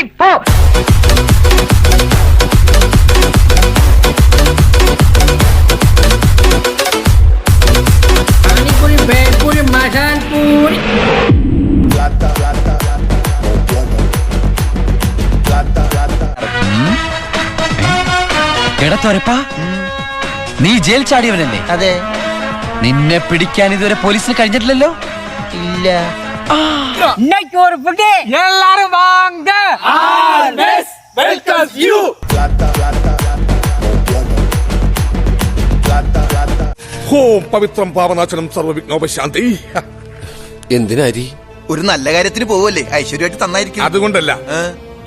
4. Panipuri, Bhelpuri, Masanpuri. എടത്തോരപ്പാ, നീ jail ചാടിയവനല്ലേ? അതെ. നിന്നെ പിടിക്കാൻ ഇതുവരെ പോലീസിന് കഴിഞ്ഞിട്ടില്ലല്ലോ? ഇല്ല. இன்னைக்கு ஒரு புடி எல்லாரும் வாங்க ஆர்எஸ் வெல்கம்ஸ் யூ. ഓം പവിത്രം പാവനാശനം സർവവിഘ്നോപശാന്തി. എന്തിനാരി? ഒരു നല്ല കാര്യത്തിന് പോവല്ലേ, ഐശ്വര്യമായിട്ട് തന്നായിരിക്കും. അതുകൊണ്ടല്ല,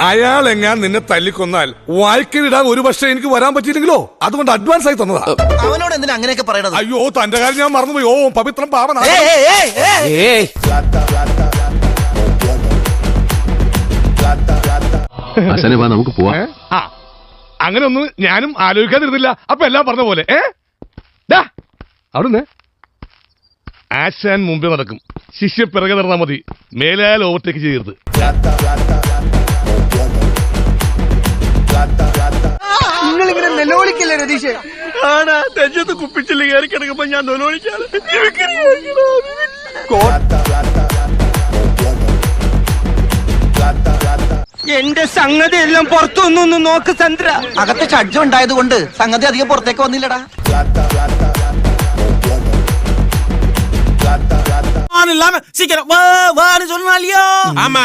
അയാൾ എങ്ങാൻ നിന്നെ തല്ലിക്കൊന്നാൽ വായിക്കലിടാൻ ഒരു പക്ഷേ എനിക്ക് വരാൻ പറ്റിയില്ലെങ്കിലോ, അതുകൊണ്ട് അഡ്വാൻസ് ആയി തന്നതാ. അവനോട് എന്തിനാ അങ്ങനെയൊക്കെ പറയണത്? അയ്യോ, തന്റെ കാര്യം ഞാൻ മറന്നുപോയി. ഓം പവിത്രം പാവനാശനം. നമുക്ക് പോവാം. അങ്ങനെ ഒന്നും ഞാനും ആലോചിക്കാതിരുന്നില്ല. അപ്പൊ എല്ലാം പറഞ്ഞ പോലെ അവിടുന്ന് ആശാൻ മുമ്പേ നടക്കും, ശിഷ്യ പിറകെ നടന്നാൽ മതി. മേലാൽ ഓവർടേക്ക് ചെയ്യരുത്. നിങ്ങളിങ്ങനെ നിലവിളിക്കല്ലേ രതീഷ്? ആടാ, തെജത്ത് കുപ്പിച്ചില്ല കയറി കിടക്കുമ്പോ ഞാൻ നിലവിളിക്കാറ്. എന്റെ സംഗതി എല്ലാം പുറത്തൊന്നൊന്ന് നോക്ക് ചന്ദ്ര. അകത്ത് ഷഡ്ജം ഉണ്ടായത് കൊണ്ട് സംഗതി അധികം പുറത്തേക്ക് വന്നില്ലടാ. சீக்கிரம் சொன்னாலியோ? ஆமா.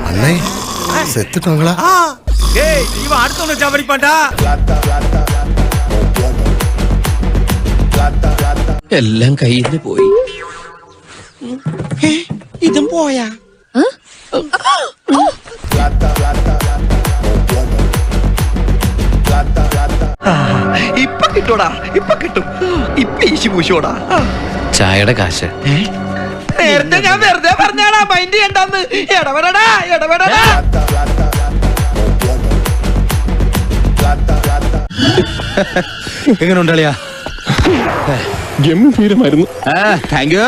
അണ്ണേ, സെത്തിട്ടോങ്ങളാ? இவன் அடுத்தவனை சவரிப்பான்டா. എല്ലാം കയ്യിൽ നിന്ന് പോയി. ഇതും പോയാ? ഇപ്പൊ കിട്ടൂടാ, ഇപ്പൊ കിട്ടും. ഇപ്പൊ ഈശി പൂശോടാ. ചായയുടെ കാശ് നേരത്തെ ഞാൻ വെറുതെ പറഞ്ഞാടാ, മൈൻഡ് ചെയ്യണ്ടെന്ന്. ഇടപെടടാ, ഇടപെടടാ. എങ്ങനെ ഉണ്ടാളിയാ? ഗംഭീരമായിരുന്നു. Thank you.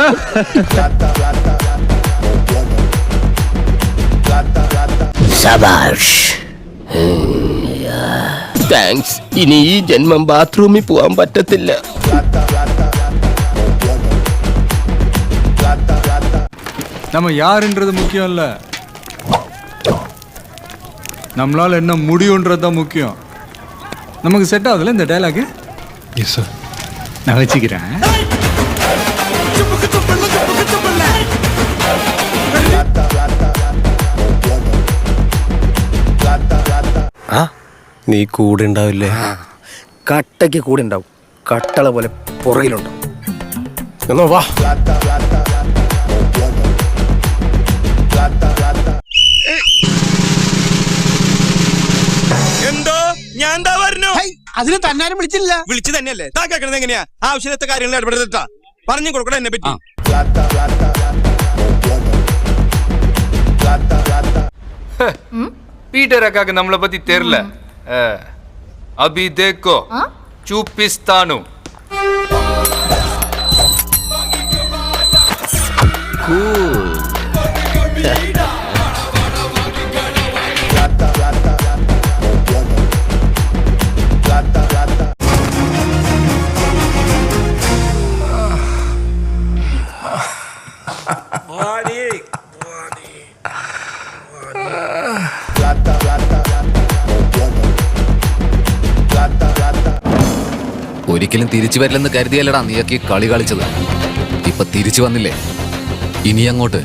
താങ്ക്സ്. ഇനി ഈ ജന്മം ബാത്റൂമിൽ പോവാൻ പറ്റത്തില്ല. நம்ம யாருன்றது முக்கியம் இல்ல, நம்மளால என்ன முடியும்ன்றது தான் முக்கியம். நமக்கு செட் ஆகுதுல்ல இந்த டயலாக்? எஸ் சார், நான் வச்சுக்கிறேன். നീ കൂടെ ഉണ്ടാവില്ലേ? കട്ടയ്ക്ക് കൂടെ ഉണ്ടാവും, കട്ടള പോലെ പുറകിലുണ്ടാവും. എന്നോ വാ. എന്തോ ഞാൻ എന്താ പറഞ്ഞു? അതിന് തന്നാരും വിളിച്ചില്ല. വിളിച്ചു തന്നെയല്ലേ? താ കേൾക്കണത് എങ്ങനെയാ? ആവശ്യത്തെ കാര്യങ്ങൾ ഇടപെടുത്താ പറഞ്ഞു കൊടുക്കണം എന്നെ പറ്റി. पीटर अक्का के नमला पति तेरला अभी देखो चूपिस्तानु ഒരിക്കലും തിരിച്ചു വരില്ലെന്ന് കരുതിയല്ലടാ നീയൊക്കെ കളി കളിച്ചത്. ഇപ്പൊ തിരിച്ചു വന്നില്ലേ, ഇനി അങ്ങോട്ട്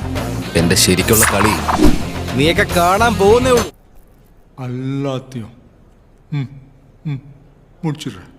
എന്റെ ശരിക്കുള്ള കളി നീയൊക്കെ കാണാൻ പോകുന്നേ ഉള്ളൂ. எல்லாத்தையும் முடிச்சிடுறேன்.